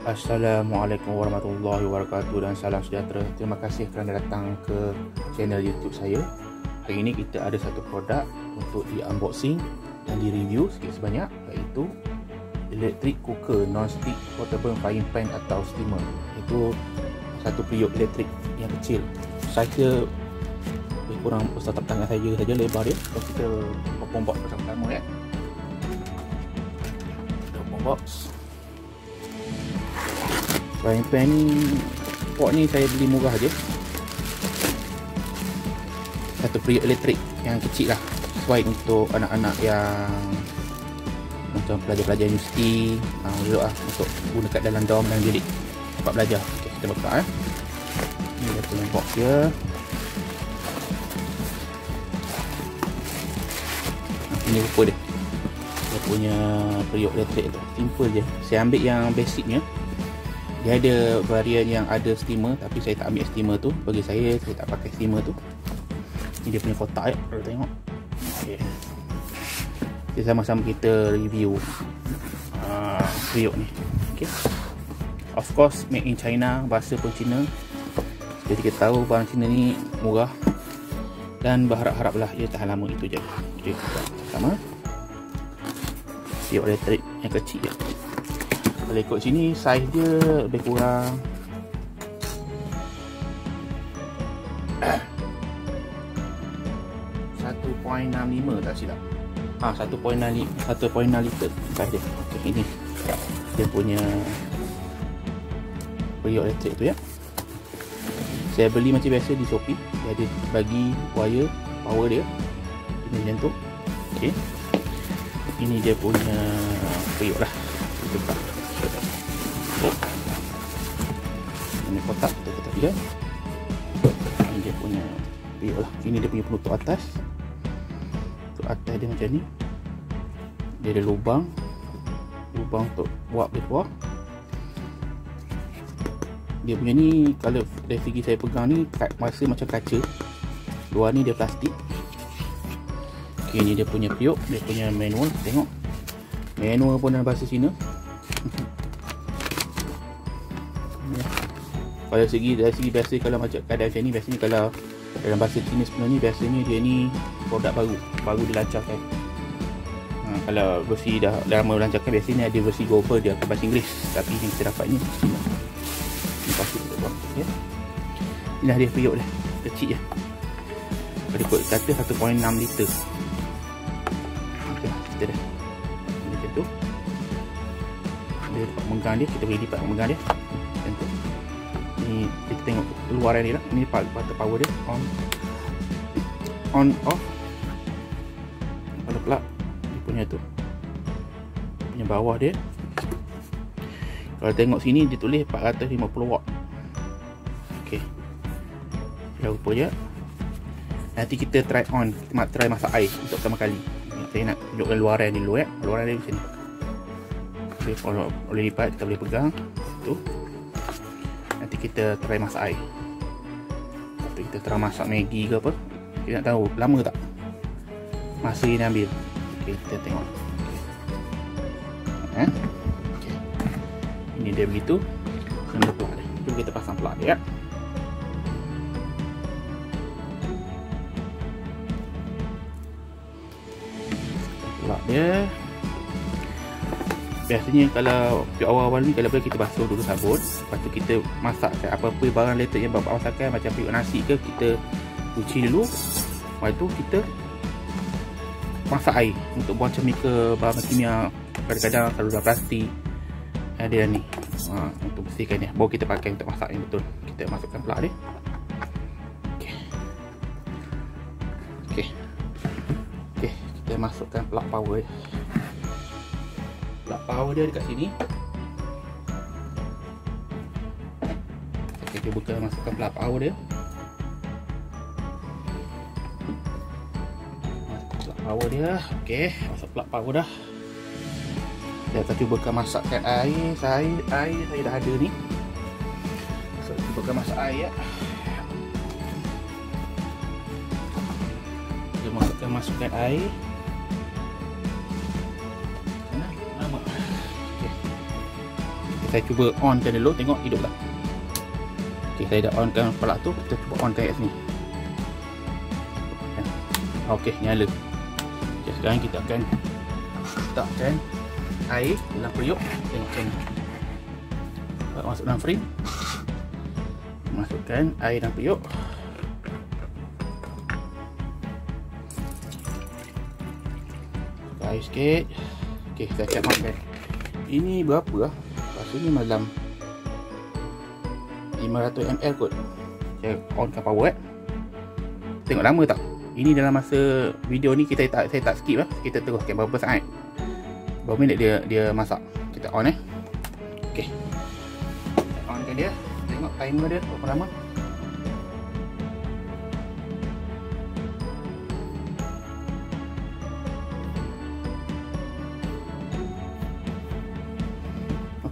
Assalamualaikum warahmatullahi wabarakatuh dan salam sejahtera. Terima kasih kerana datang ke channel YouTube saya. Hari ini kita ada satu produk untuk di unboxing dan di review sikit sebanyak, iaitu electric cooker non-stick portable frying pan atau steamer. Itu satu periuk elektrik yang kecil. Saiz lebih kurang besar tak tangan saya saja lebar dia. Kalau kita open box pertama-tama open box. Frying pan ni, pot ni saya beli murah je. Satu periuk elektrik yang kecil lah, sesuai untuk anak-anak yang macam pelajar-pelajar universiti, untuk guna kat dalam dorm dan bilik tempat belajar. Okay, kita buka ni dia punya box dia. Ini rupa dia, dia punya periuk elektrik tu. Simple je. Saya ambil yang basicnya. Dia ada varian yang ada steamer, tapi saya tak ambil steamer tu. Bagi saya tak pakai steamer tu. Ini dia punya kotak ya, kalau tengok. Okay. Jadi sama-sama kita review periuk ni. Okay. Of course made in China, bahasa pun Cina. Jadi kita tahu barang Cina ni murah dan berharap-haraplah ia tahan lama, itu je. Okay, pertama periuk elektrik yang kecil ya. Kalau ikut sini saiz dia lebih kurang 1.65 tak silap. 1.6 liter saiz dia. Okay, ini dia punya periuk elektrik tu ya. Saya beli macam biasa di Shopee. Dia ada bagi wire power dia. Ini macam tu. Okay. Ini dia punya periuk lah. Kita buka. Ini kotak kita dia. Ini dia punya periuk lah. Ini dia punya penutup atas. Penutup atas dia macam ni. Dia ada lubang untuk buat boleh keluar. Dia punya ni, kalau dari segi saya pegang ni rasa macam kaca. Luar ni dia plastik. Okay, ni dia punya periuk. Dia punya manual. Tengok, manual pun dalam bahasa Cina. Kalau dari segi biasa, kalau macam keadaan macam ni, biasanya kalau dalam bahasa Cina sebenarnya, biasanya dia ni produk baru dilancarkan. Kalau versi dah lama dilancarkan, biasanya ada versi global dia akan bahasa Inggeris. Tapi yang kita dapat ni Cina. Lepas tu kita buang ya. Inilah dia periuk dia, kecil je. Kalau ikut kata 1.6 liter. Okay, kita dah macam tu. Dia dapat menggang dia, kita boleh lipat menggang dia macam tu. Ni kita tengok luaran dia lah. Ini button power dia, on off. Kalau plug dia punya tu, dia punya bawah dia. Kalau tengok sini dia tulis 450 watt. Okey, dah rupa je. Nanti kita try on, kita try masak air untuk pertama kali. Saya nak tunjukkan luaran dia dulu ya. Luaran dia macam ni. Okay, kalau boleh lipat, kita boleh pegang tu. Nanti kita try masak air. Lepas kita try masak Maggi ke apa. Kita nak tahu lama tak masa ini ambil. Okey, kita tengok. Okay. Ini dia begitu. Ini plug dia. Jom kita pasang plug dia ya. Plug dia. Biasanya kalau awal-awal ni, kalau boleh kita basuh dulu sabun. Lepas tu kita masak apa-apa barang elektrik yang bapak masakkan, macam periuk nasi ke, kita cuci dulu. Lepas tu kita masak air untuk buang chemical bahan kimia. Kadang-kadang kalau dah plastik ada ni, untuk bersihkan dia. Baru kita pakai untuk masak yang betul. Kita masukkan plug dia. Okey, kita masukkan plug power dia. Plug power dia dekat sini. Kita buka, masukkan plug power dia. Masuk plug power dia. Okey, masuk plug power dah. Kita cuba masakkan air. Air saya dah ada ni. So, cuba masak air ya. Kita masukkan air. Saya cuba onkan dulu, tengok hidup tak. Okey, saya dah onkan pelak tu. Kita cuba onkan kat sini. Okey, nyala. Okey, sekarang kita akan letakkan air dalam periuk. Tengok macam ni. Masuk dalam frame. Masukkan air dalam periuk. Air sikit. Okey, saya check makan. Ini berapa lah? Rasanya dalam 500 ml kot. Saya onkan power Tengok lama tak? Ini dalam masa video ni saya tak skip lah. Kita teruskan berapa saat. Berapa minit dia masak. Kita on Okey. Onkan dia. Tengok timer dia berapa lama.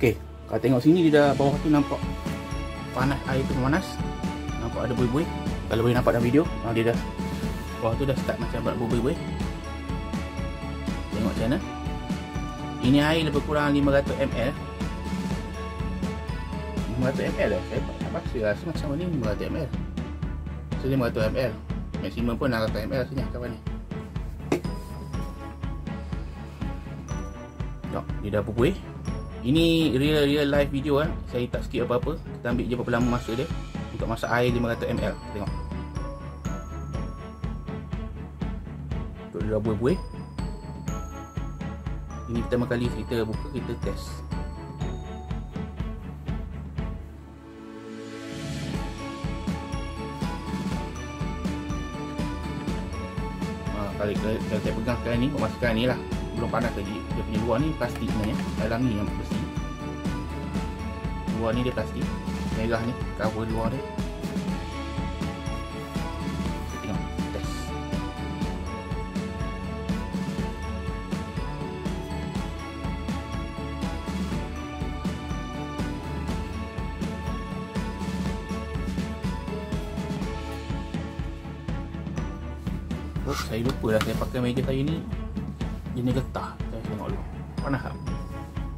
Okey, kalau tengok sini dia dah bawah tu nampak panas, air tu panas. Nampak ada buih-buih. Kalau boleh nampak dalam video, dia dah bawah tu dah start macam buat buih-buih. Tengok macam mana. Ini air lebih kurang 500 ml. 500 ml dah. Saya tak pasti rasa macam mana 500 ml. So 500 ml. Maksimum pun 600 ml rasanya kawan ni. Tengok, dia dah berbuih. Ini real live video Saya tak skip apa-apa. Kita ambil je berapa lama masa dia untuk masak air 500 ml. Tengok. Untuk dia dah buih-buih. Ini pertama kali kita buka, kita test. Kalau saya pegang sekarang ni, memasukkan ni lah. Belum panas lagi. Dia punya luar ni plastik sebenarnya. Dalam ni yang besi. Luar ni dia plastik. Merah ni cover luar dia. Kita tengok test. Oh, saya lupa lah saya pakai meja saya ni jenis getah. Saya tengok dulu. Panas tak?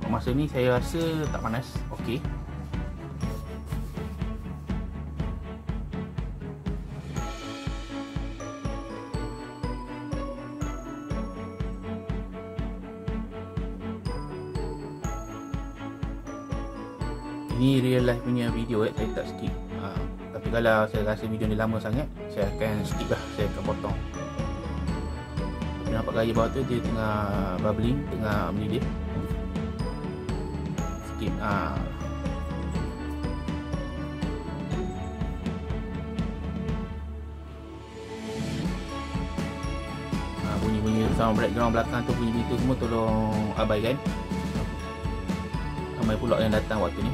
Masa ni saya rasa tak panas. Okey. Ini real life punya video saya tak skip. Tapi kalau saya rasa video ni lama sangat, saya akan skip lah. Saya akan potong. Nampak gaya bawah tu dia tengah bubbling, tengah mendidih. Sikit. Bunyi-bunyi sound background belakang tu, bunyi itu semua tolong abaikan. Ramai pula yang datang waktu ni.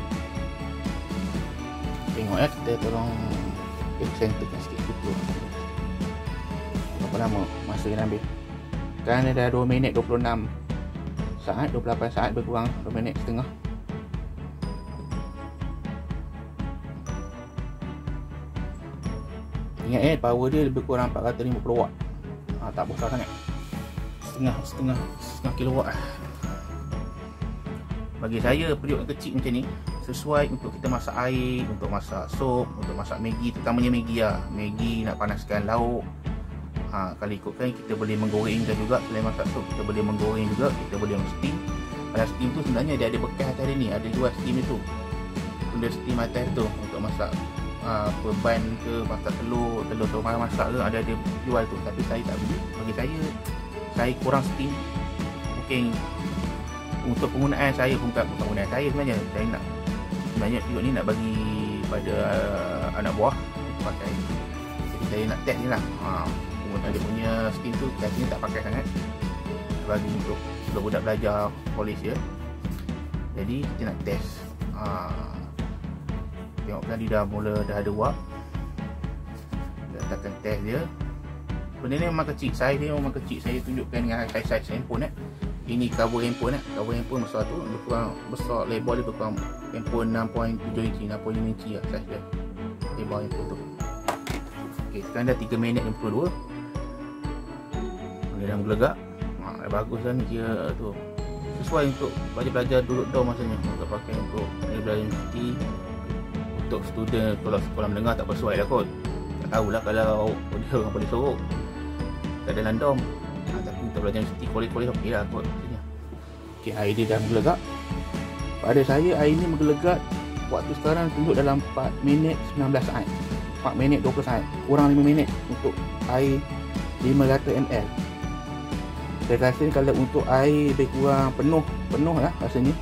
Tengok kita tolong centerkan sikit tu. Berapa lama masa yang ambil? Sekarang dah 2 minit 26 saat, 28 saat berkurang 2 minit setengah. Ingat power dia lebih kurang 450 watt. Tak besar sangat. Setengah kilowatt. Bagi saya periuk yang kecil macam ni sesuai untuk kita masak air, untuk masak sup, untuk masak Maggi, terutamanya Maggi lah. Maggi nak panaskan lauk. Kalau ikutkan kita boleh menggorengkan juga. Selain masak sup kita boleh menggoreng juga. Kita boleh steam. Kalau steam tu sebenarnya dia ada bekas atas dia ni. Ada jual steam itu. Benda steam atas tu untuk masak ban ke, masak telur tu masak ke, ada jual tu. Tapi saya tak beli. Bagi saya kurang steam. Mungkin untuk penggunaan saya, bukan penggunaan saya sebenarnya. Saya nak sebenarnya periuk ni nak bagi pada anak buah pakai. Jadi saya nak test ni lah. Dia punya steam tu biasanya tak pakai sangat, bagi untuk budak belajar polis ya. Jadi kita nak test. Tengokkan dia dah ada wap. Kita akan test dia. Benda ni memang kecil. Saiz dia memang kecil. Saya tunjukkan dengan saiz handphone Ini cover handphone Cover handphone besar tu lebih kurang besar, lebar dia lebih kurang handphone 6.7 inci, 6.5 inci lah saiz dia. Lebar handphone tu. Okey, sekarang dah 3 minit 52. Dia dah menggelegak. Bagus lah ni, kira tu sesuai untuk pelajar-pelajar duduk dorm masanya, untuk pakai untuk belajar universiti. Untuk student kalau sekolah menengah tak sesuai lah kot. Tak tahulah kalau dia orang boleh sorok kat dalam dorm. Tapi untuk belajar universiti kuliah-kuliah okey lah kot maksudnya. Okey, air dia dah menggelegak. Pada saya air ni menggelegak waktu sekarang tunduk dalam 4 minit 19 saat. 4 minit 20 saat. Kurang 5 minit untuk air 500 ml. Saya rasa kalau untuk air lebih kurang penuh lah rasanya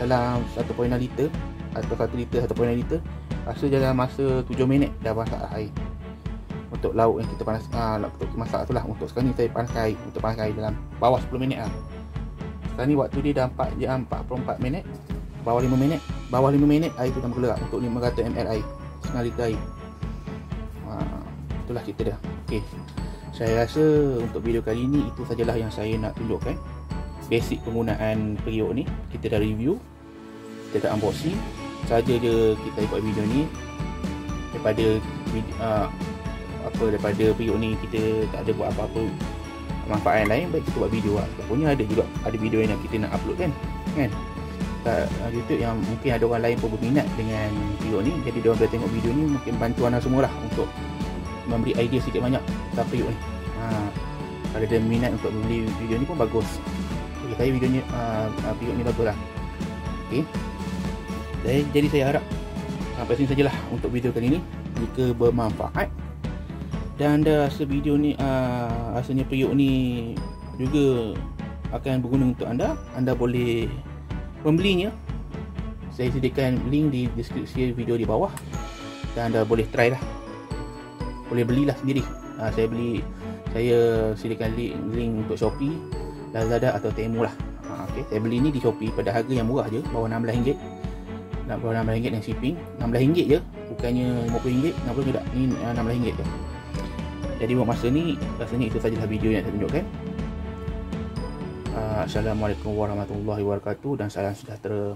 dalam 1.6 liter atau 1 liter 1.5 liter, rasa dalam masa 7 minit dah masak air. Untuk lauk yang kita panas, untuk masak tu lah. Untuk sekarang ni saya panaskan air, untuk panaskan air dalam bawah 10 minit lah. Sekarang ni waktu dia dah 4 jam 44 minit, bawah 5 minit. Bawah 5 minit air tu dah menggelegak untuk 500 ml air, setengah liter air. Itulah cerita dia. Okey, saya rasa untuk video kali ni itu sajalah yang saya nak tunjukkan. Basic penggunaan periuk ni kita dah review, kita dah unboxing. Saja je kita buat video ni daripada daripada periuk ni kita tak ada buat apa-apa manfaat yang lain, baik kita buat video lah. Pokoknya ada video yang kita nak upload kan YouTube yang mungkin ada orang lain pun berminat dengan periuk ni, jadi dia orang boleh tengok video ni, mungkin bantu anda semua lah untuk memberi idea sikit banyak tentang periuk ni. Kalau ada minat untuk membeli video ni pun bagus. Okay, saya video ni periuk ni bagus lah. Okay, jadi saya harap sampai sini sajalah untuk video kali ni. Jika bermanfaat dan anda rasa video ni rasanya periuk ni juga akan berguna untuk anda boleh membelinya. Saya sediakan link di deskripsi video di bawah dan anda boleh try lah, boleh belilah sendiri. Saya sediakan link untuk Shopee, Lazada atau Temu lah. Okay, saya beli ni di Shopee pada harga yang murah je, bawah RM16. Bawah RM16 dan shipping RM16 je, bukannya RM50, RM60 juga. Ni RM16 je. Jadi buat masa ni rasanya itu sajalah video yang saya tunjukkan. Assalamualaikum warahmatullahi wabarakatuh dan salam sejahtera.